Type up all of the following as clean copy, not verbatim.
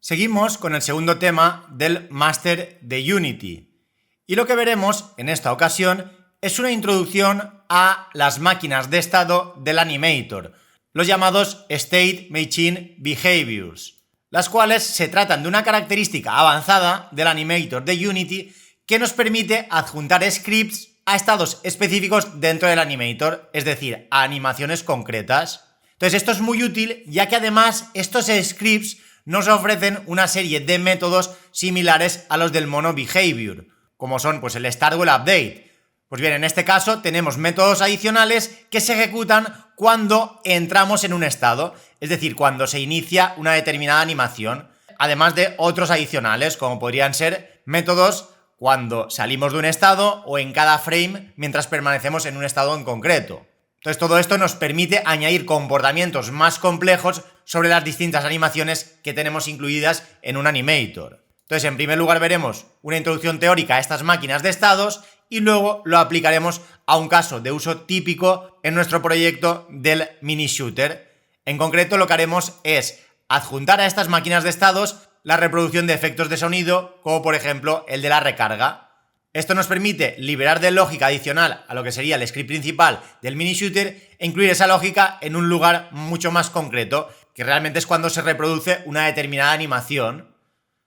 Seguimos con el segundo tema del máster de Unity. Y lo que veremos en esta ocasión es una introducción a las máquinas de estado del Animator, los llamados State Machine Behaviors, las cuales se tratan de una característica avanzada del Animator de Unity que nos permite adjuntar scripts a estados específicos dentro del Animator, es decir, a animaciones concretas. Entonces esto es muy útil, ya que además estos scripts nos ofrecen una serie de métodos similares a los del mono behavior, como son pues el start o el update. Pues bien, en este caso tenemos métodos adicionales que se ejecutan cuando entramos en un estado, es decir, cuando se inicia una determinada animación, además de otros adicionales, como podrían ser métodos cuando salimos de un estado o en cada frame mientras permanecemos en un estado en concreto. Entonces todo esto nos permite añadir comportamientos más complejos sobre las distintas animaciones que tenemos incluidas en un Animator. Entonces en primer lugar veremos una introducción teórica a estas máquinas de estados y luego lo aplicaremos a un caso de uso típico en nuestro proyecto del mini shooter. En concreto lo que haremos es adjuntar a estas máquinas de estados la reproducción de efectos de sonido, como por ejemplo el de la recarga. Esto nos permite liberar de lógica adicional a lo que sería el script principal del mini shooter e incluir esa lógica en un lugar mucho más concreto, que realmente es cuando se reproduce una determinada animación.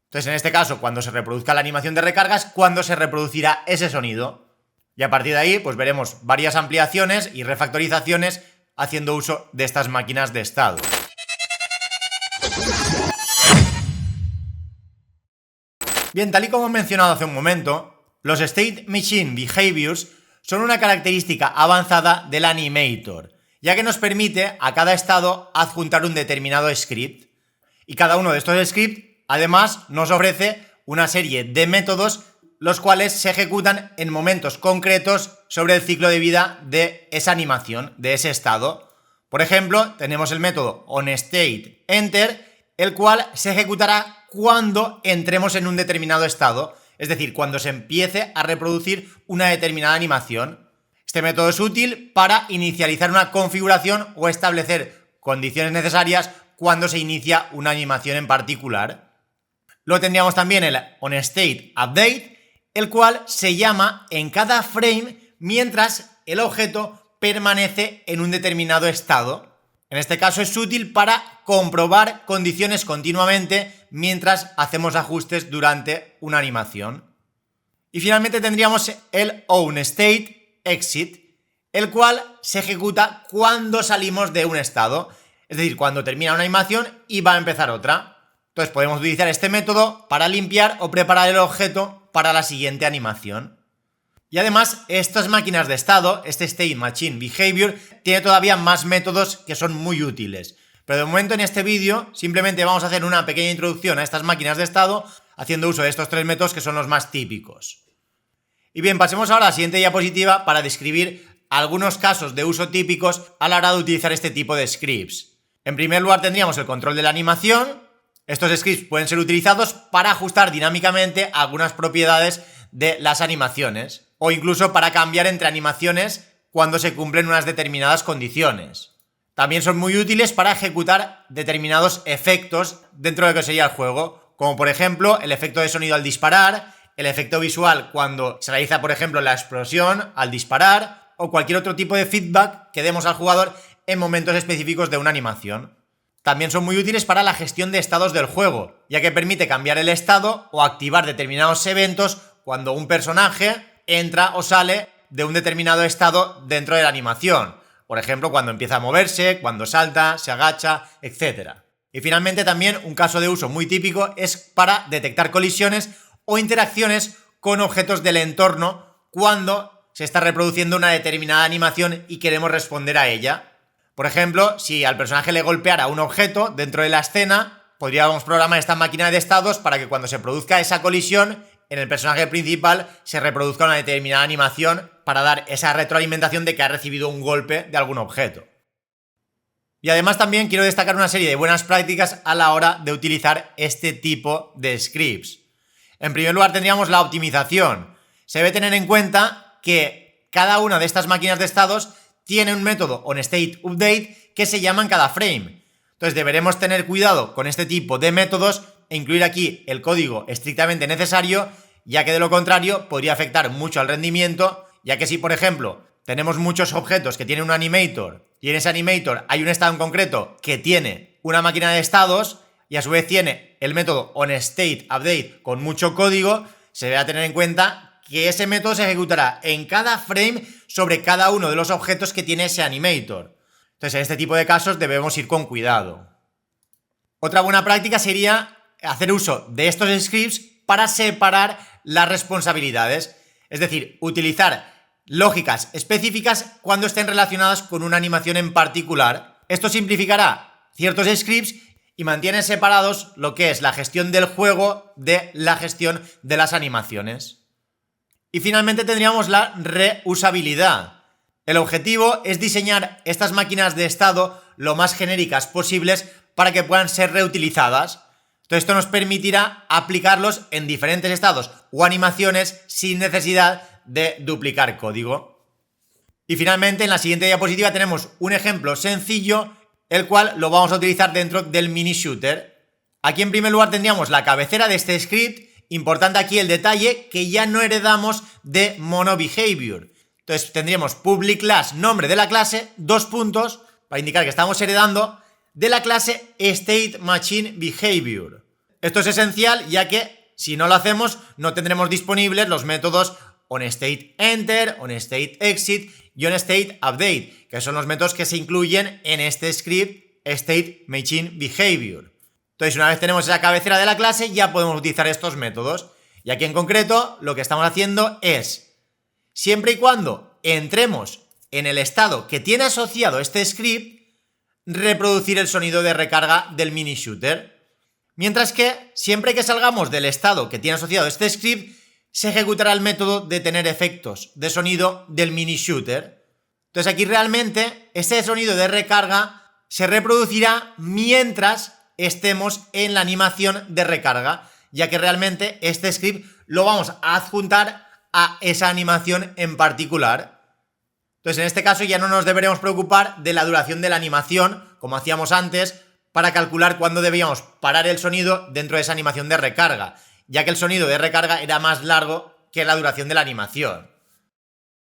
Entonces, en este caso, cuando se reproduzca la animación de recargas, cuando se reproducirá ese sonido. Y a partir de ahí, pues veremos varias ampliaciones y refactorizaciones haciendo uso de estas máquinas de estado. Bien, tal y como he mencionado hace un momento, los State Machine Behaviors son una característica avanzada del Animator, ya que nos permite a cada estado adjuntar un determinado script. Y cada uno de estos scripts, además, nos ofrece una serie de métodos los cuales se ejecutan en momentos concretos sobre el ciclo de vida de esa animación, de ese estado. Por ejemplo, tenemos el método onStateEnter, el cual se ejecutará cuando entremos en un determinado estado, es decir, cuando se empiece a reproducir una determinada animación. Este método es útil para inicializar una configuración o establecer condiciones necesarias cuando se inicia una animación en particular. Luego tendríamos también el onStateUpdate, el cual se llama en cada frame mientras el objeto permanece en un determinado estado. En este caso es útil para comprobar condiciones continuamente mientras hacemos ajustes durante una animación. Y finalmente tendríamos el onStateExit, el cual se ejecuta cuando salimos de un estado, es decir, cuando termina una animación y va a empezar otra. Entonces podemos utilizar este método para limpiar o preparar el objeto para la siguiente animación. Y además, estas máquinas de estado, este State Machine Behavior, tiene todavía más métodos que son muy útiles. Pero de momento en este vídeo simplemente vamos a hacer una pequeña introducción a estas máquinas de estado haciendo uso de estos tres métodos que son los más típicos. Y bien, pasemos ahora a la siguiente diapositiva para describir algunos casos de uso típicos a la hora de utilizar este tipo de scripts. En primer lugar tendríamos el control de la animación. Estos scripts pueden ser utilizados para ajustar dinámicamente algunas propiedades de las animaciones o incluso para cambiar entre animaciones cuando se cumplen unas determinadas condiciones. También son muy útiles para ejecutar determinados efectos dentro de lo que sería el juego, como por ejemplo el efecto de sonido al disparar, el efecto visual cuando se realiza por ejemplo la explosión al disparar o cualquier otro tipo de feedback que demos al jugador en momentos específicos de una animación. También son muy útiles para la gestión de estados del juego, ya que permite cambiar el estado o activar determinados eventos cuando un personaje entra o sale de un determinado estado dentro de la animación. Por ejemplo, cuando empieza a moverse, cuando salta, se agacha, etc. Y finalmente también un caso de uso muy típico es para detectar colisiones o interacciones con objetos del entorno cuando se está reproduciendo una determinada animación y queremos responder a ella. Por ejemplo, si al personaje le golpeara un objeto dentro de la escena, podríamos programar esta máquina de estados para que cuando se produzca esa colisión, en el personaje principal se reproduzca una determinada animación para dar esa retroalimentación de que ha recibido un golpe de algún objeto. Y además también quiero destacar una serie de buenas prácticas a la hora de utilizar este tipo de scripts. En primer lugar tendríamos la optimización. Se debe tener en cuenta que cada una de estas máquinas de estados tiene un método onStateUpdate que se llama en cada frame. Entonces deberemos tener cuidado con este tipo de métodos e incluir aquí el código estrictamente necesario, ya que de lo contrario podría afectar mucho al rendimiento, ya que si por ejemplo tenemos muchos objetos que tienen un animator y en ese animator hay un estado en concreto que tiene una máquina de estados y a su vez tiene el método onStateUpdate con mucho código, se debe tener en cuenta que ese método se ejecutará en cada frame sobre cada uno de los objetos que tiene ese animator. Entonces en este tipo de casos debemos ir con cuidado. Otra buena práctica sería hacer uso de estos scripts para separar las responsabilidades, es decir, utilizar lógicas específicas cuando estén relacionadas con una animación en particular. Esto simplificará ciertos scripts y mantiene separados lo que es la gestión del juego de la gestión de las animaciones. Y finalmente tendríamos la reusabilidad. El objetivo es diseñar estas máquinas de estado lo más genéricas posibles para que puedan ser reutilizadas. Entonces esto nos permitirá aplicarlos en diferentes estados o animaciones sin necesidad de duplicar código. Y finalmente en la siguiente diapositiva tenemos un ejemplo sencillo, el cual lo vamos a utilizar dentro del mini shooter. Aquí en primer lugar tendríamos la cabecera de este script. Importante aquí el detalle que ya no heredamos de MonoBehavior. Entonces tendríamos public class, nombre de la clase, dos puntos, para indicar que estamos heredando de la clase StateMachineBehavior. Esto es esencial ya que si no lo hacemos no tendremos disponibles los métodos onStateEnter, onStateExit y onStateUpdate, que son los métodos que se incluyen en este script StateMachineBehavior. Entonces una vez tenemos esa cabecera de la clase ya podemos utilizar estos métodos. Y aquí en concreto lo que estamos haciendo es, siempre y cuando entremos en el estado que tiene asociado este script, reproducir el sonido de recarga del mini shooter. Mientras que siempre que salgamos del estado que tiene asociado este script, se ejecutará el método de tener efectos de sonido del mini shooter. Entonces aquí realmente este sonido de recarga se reproducirá mientras estemos en la animación de recarga, ya que realmente este script lo vamos a adjuntar a esa animación en particular. Entonces en este caso ya no nos deberemos preocupar de la duración de la animación, como hacíamos antes, para calcular cuándo debíamos parar el sonido dentro de esa animación de recarga, ya que el sonido de recarga era más largo que la duración de la animación.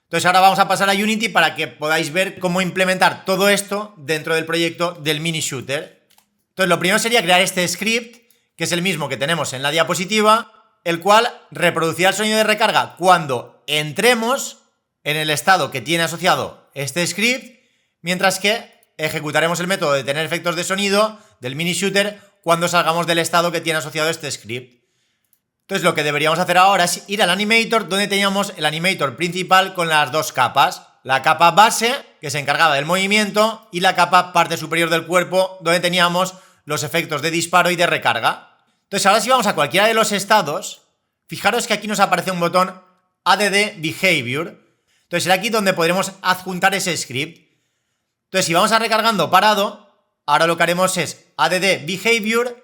Entonces ahora vamos a pasar a Unity para que podáis ver cómo implementar todo esto dentro del proyecto del mini shooter. Entonces lo primero sería crear este script, que es el mismo que tenemos en la diapositiva, el cual reproducirá el sonido de recarga cuando entremos en el estado que tiene asociado este script, mientras que ejecutaremos el método de tener efectos de sonido del mini shooter cuando salgamos del estado que tiene asociado este script. Entonces lo que deberíamos hacer ahora es ir al animator, donde teníamos el animator principal con las dos capas. La capa base, que se encargaba del movimiento, y la capa parte superior del cuerpo, donde teníamos los efectos de disparo y de recarga. Entonces ahora si vamos a cualquiera de los estados, fijaros que aquí nos aparece un botón Add Behavior. Entonces será aquí donde podremos adjuntar ese script. Entonces si vamos a recargando parado, ahora lo que haremos es Add Behavior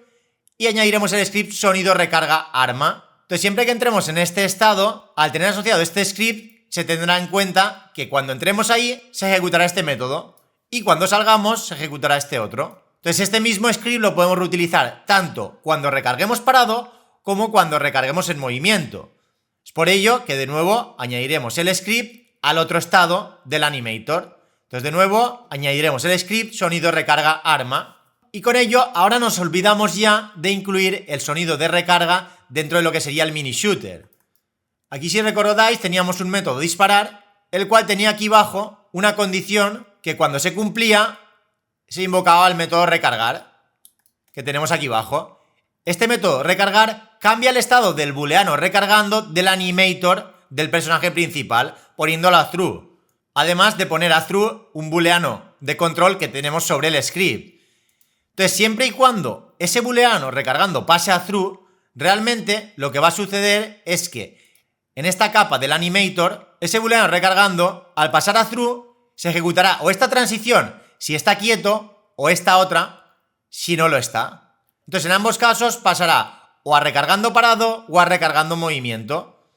y añadiremos el script sonido recarga arma. Entonces siempre que entremos en este estado, al tener asociado este script, se tendrá en cuenta que cuando entremos ahí se ejecutará este método y cuando salgamos se ejecutará este otro. Entonces este mismo script lo podemos reutilizar tanto cuando recarguemos parado como cuando recarguemos en movimiento. Es por ello que de nuevo añadiremos el script al otro estado del animator. Entonces de nuevo añadiremos el script sonido recarga arma. Y con ello ahora nos olvidamos ya de incluir el sonido de recarga dentro de lo que sería el mini shooter. Aquí si recordáis teníamos un método disparar, el cual tenía aquí abajo una condición que cuando se cumplía se invocaba el método recargar, que tenemos aquí abajo. Este método recargar cambia el estado del booleano recargando del animator del personaje principal, poniéndolo a true. Además de poner a true un booleano de control que tenemos sobre el script. Entonces, siempre y cuando ese booleano recargando pase a true, realmente lo que va a suceder es que en esta capa del animator, ese booleano recargando, al pasar a true, se ejecutará o esta transición si está quieto o esta otra si no lo está. Entonces, en ambos casos pasará o a recargando parado o a recargando movimiento.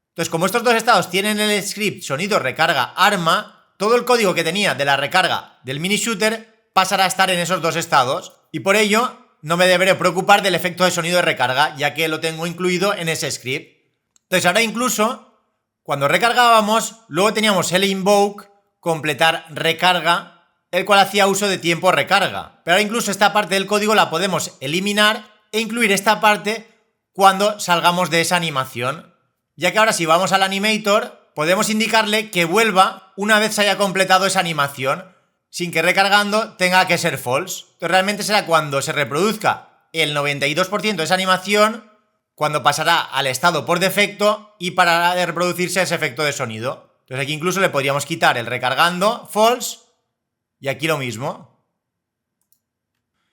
Entonces, como estos dos estados tienen el script sonido recarga arma, todo el código que tenía de la recarga del mini shooter pasará a estar en esos dos estados y por ello no me deberé preocupar del efecto de sonido de recarga, ya que lo tengo incluido en ese script. Entonces ahora incluso, cuando recargábamos, luego teníamos el invoke, completar recarga, el cual hacía uso de tiempo recarga. Pero ahora incluso esta parte del código la podemos eliminar e incluir esta parte cuando salgamos de esa animación. Ya que ahora si vamos al animator, podemos indicarle que vuelva una vez se haya completado esa animación, sin que recargando tenga que ser false. Entonces realmente será cuando se reproduzca el 92% de esa animación, cuando pasará al estado por defecto y parará de reproducirse ese efecto de sonido. Entonces aquí incluso le podríamos quitar el recargando, false, y aquí lo mismo.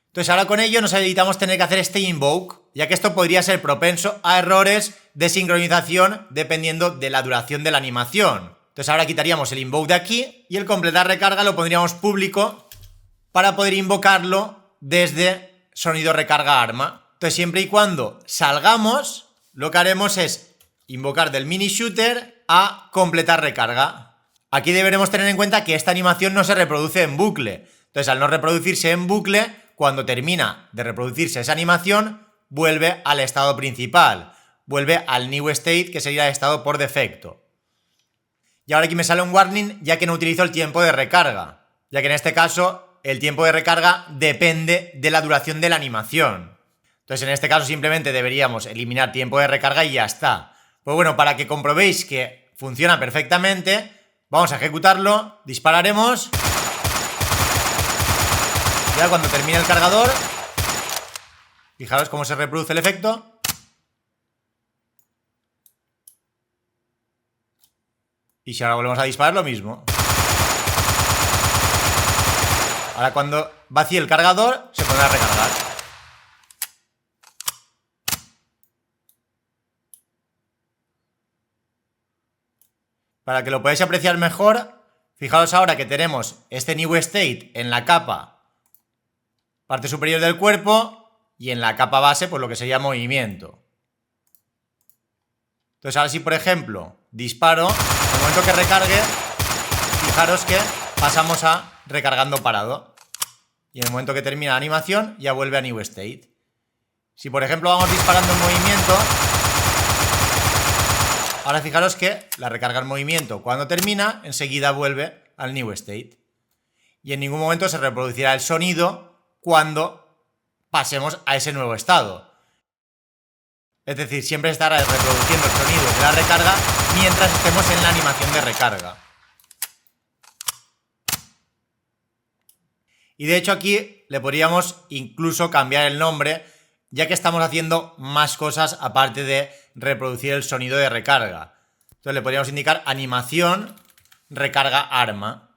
Entonces ahora con ello nos evitamos tener que hacer este invoke, ya que esto podría ser propenso a errores de sincronización dependiendo de la duración de la animación. Entonces ahora quitaríamos el invoke de aquí y el completar recarga lo pondríamos público para poder invocarlo desde sonido recarga arma. Entonces siempre y cuando salgamos, lo que haremos es invocar del mini shooter a completar recarga. Aquí deberemos tener en cuenta que esta animación no se reproduce en bucle. Entonces al no reproducirse en bucle, cuando termina de reproducirse esa animación, vuelve al estado principal. Vuelve al new state, que sería el estado por defecto. Y ahora aquí me sale un warning ya que no utilizo el tiempo de recarga, ya que en este caso el tiempo de recarga depende de la duración de la animación. Entonces en este caso simplemente deberíamos eliminar tiempo de recarga y ya está. Pues bueno, para que comprobéis que funciona perfectamente, vamos a ejecutarlo, dispararemos. Ya cuando termine el cargador, fijaros cómo se reproduce el efecto. Y si ahora volvemos a disparar, lo mismo. Ahora cuando vacíe el cargador, se pondrá a recargar. Para que lo podáis apreciar mejor, fijaros ahora que tenemos este new state en la capa, parte superior del cuerpo, y en la capa base, pues lo que sería movimiento. Entonces ahora si por ejemplo disparo, en el momento que recargue, fijaros que pasamos a recargando parado. Y en el momento que termina la animación ya vuelve a new state. Si por ejemplo vamos disparando en movimiento, ahora fijaros que la recarga en movimiento cuando termina, enseguida vuelve al new state. Y en ningún momento se reproducirá el sonido cuando pasemos a ese nuevo estado. Es decir, siempre estará reproduciendo el sonido de la recarga mientras estemos en la animación de recarga. Y de hecho aquí le podríamos incluso cambiar el nombre, ya que estamos haciendo más cosas aparte de reproducir el sonido de recarga. Entonces le podríamos indicar animación recarga arma.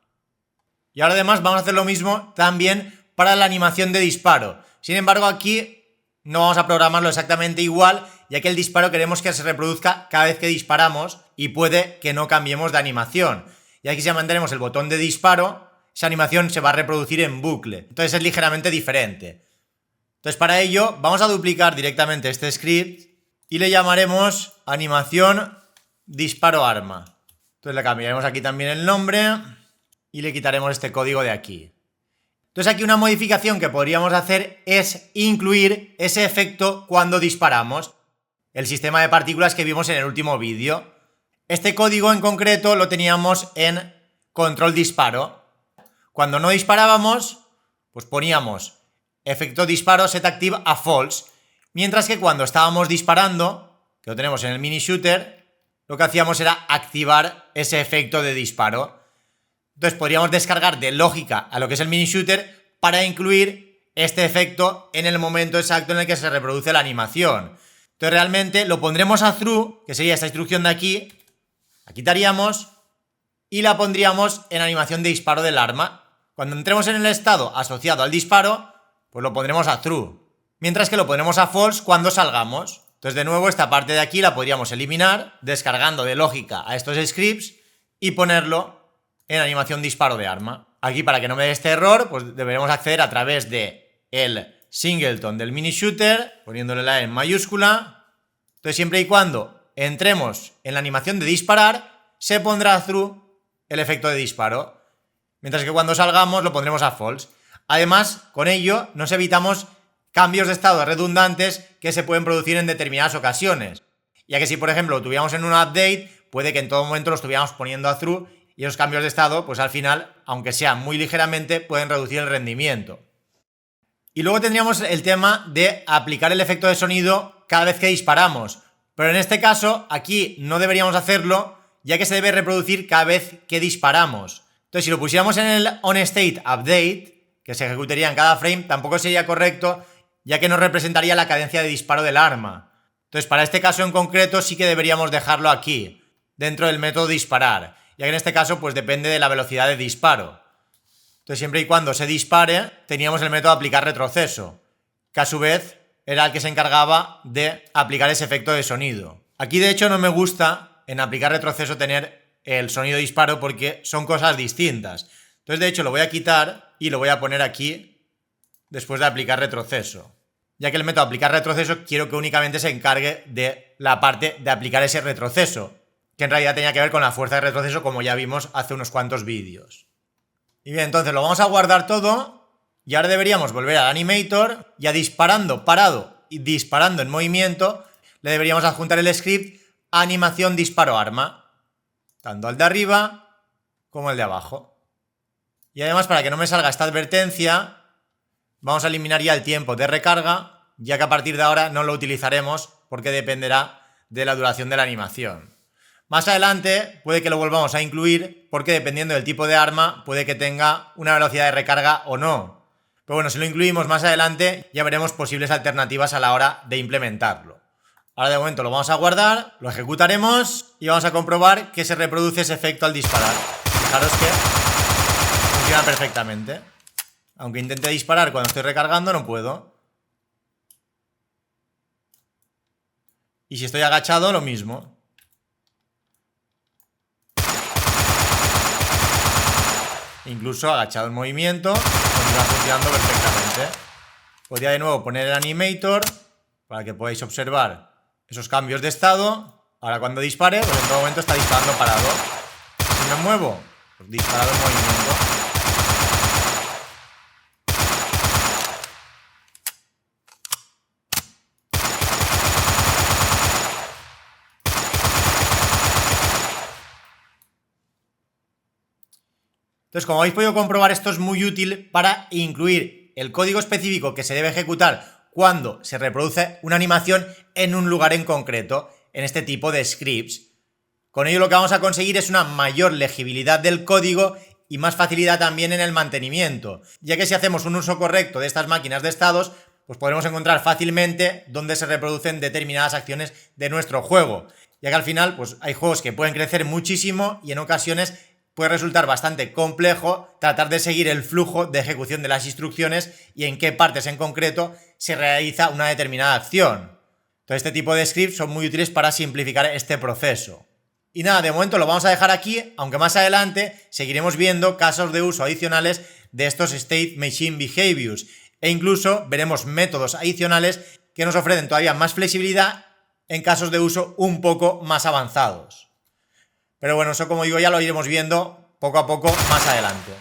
Y ahora además vamos a hacer lo mismo también para la animación de disparo. Sin embargo aquí no vamos a programarlo exactamente igual, ya que el disparo queremos que se reproduzca cada vez que disparamos y puede que no cambiemos de animación. Y aquí si mantenemos el botón de disparo, esa animación se va a reproducir en bucle. Entonces es ligeramente diferente. Entonces para ello vamos a duplicar directamente este script y le llamaremos animación disparo arma. Entonces le cambiaremos aquí también el nombre y le quitaremos este código de aquí. Entonces aquí una modificación que podríamos hacer es incluir ese efecto cuando disparamos, el sistema de partículas que vimos en el último vídeo. Este código en concreto lo teníamos en control disparo. Cuando no disparábamos, pues poníamos efecto disparo set active a false, mientras que cuando estábamos disparando, que lo tenemos en el mini shooter, lo que hacíamos era activar ese efecto de disparo. Entonces podríamos descargar de lógica a lo que es el mini shooter para incluir este efecto en el momento exacto en el que se reproduce la animación. Entonces realmente lo pondremos a true, que sería esta instrucción de aquí, la quitaríamos y la pondríamos en animación de disparo del arma. Cuando entremos en el estado asociado al disparo, pues lo pondremos a true, mientras que lo pondremos a false cuando salgamos. Entonces de nuevo esta parte de aquí la podríamos eliminar descargando de lógica a estos scripts y ponerlo en animación disparo de arma. Aquí para que no me dé este error, pues deberemos acceder a través de el singleton del mini shooter, poniéndole la E en mayúscula. Entonces siempre y cuando entremos en la animación de disparar, se pondrá true el efecto de disparo, mientras que cuando salgamos lo pondremos a false. Además, con ello nos evitamos cambios de estado redundantes que se pueden producir en determinadas ocasiones. Ya que si, por ejemplo, lo tuviéramos en un update, puede que en todo momento lo estuviéramos poniendo a true y esos cambios de estado, pues al final, aunque sea muy ligeramente, pueden reducir el rendimiento. Y luego tendríamos el tema de aplicar el efecto de sonido cada vez que disparamos. Pero en este caso, aquí no deberíamos hacerlo, ya que se debe reproducir cada vez que disparamos. Entonces, si lo pusiéramos en el onStateUpdate, que se ejecutaría en cada frame, tampoco sería correcto, ya que no representaría la cadencia de disparo del arma. Entonces, para este caso en concreto, sí que deberíamos dejarlo aquí, dentro del método disparar, ya que en este caso, pues depende de la velocidad de disparo. Entonces, siempre y cuando se dispare, teníamos el método aplicar retroceso, que a su vez era el que se encargaba de aplicar ese efecto de sonido. Aquí, de hecho, no me gusta en aplicar retroceso tener el sonido de disparo porque son cosas distintas. Entonces, de hecho, lo voy a quitar y lo voy a poner aquí después de aplicar retroceso. Ya que el método aplicar retroceso quiero que únicamente se encargue de la parte de aplicar ese retroceso, que en realidad tenía que ver con la fuerza de retroceso, como ya vimos hace unos cuantos vídeos. Y bien, entonces lo vamos a guardar todo y ahora deberíamos volver al animator, ya disparando parado y disparando en movimiento, le deberíamos adjuntar el script animación disparo arma, tanto al de arriba como el de abajo. Y además, para que no me salga esta advertencia, vamos a eliminar ya el tiempo de recarga, ya que a partir de ahora no lo utilizaremos porque dependerá de la duración de la animación. Más adelante puede que lo volvamos a incluir porque dependiendo del tipo de arma puede que tenga una velocidad de recarga o no. Pero bueno, si lo incluimos más adelante ya veremos posibles alternativas a la hora de implementarlo. Ahora de momento lo vamos a guardar, lo ejecutaremos y vamos a comprobar que se reproduce ese efecto al disparar. Fijaros que funciona perfectamente. Aunque intente disparar cuando estoy recargando no puedo. Y si estoy agachado lo mismo. Incluso agachado en movimiento, continúa funcionando perfectamente. Podría de nuevo poner el animator para que podáis observar esos cambios de estado. Ahora cuando dispare, pues en todo momento está disparando parado. Si me muevo, pues disparado en movimiento. Entonces, como habéis podido comprobar, esto es muy útil para incluir el código específico que se debe ejecutar cuando se reproduce una animación en un lugar en concreto, en este tipo de scripts. Con ello lo que vamos a conseguir es una mayor legibilidad del código y más facilidad también en el mantenimiento, ya que si hacemos un uso correcto de estas máquinas de estados, pues podremos encontrar fácilmente dónde se reproducen determinadas acciones de nuestro juego, ya que al final pues hay juegos que pueden crecer muchísimo y en ocasiones puede resultar bastante complejo tratar de seguir el flujo de ejecución de las instrucciones y en qué partes en concreto se realiza una determinada acción. Todo este tipo de scripts son muy útiles para simplificar este proceso. Y nada, de momento lo vamos a dejar aquí, aunque más adelante seguiremos viendo casos de uso adicionales de estos State Machine Behaviors e incluso veremos métodos adicionales que nos ofrecen todavía más flexibilidad en casos de uso un poco más avanzados. Pero bueno, eso como digo ya lo iremos viendo poco a poco más adelante.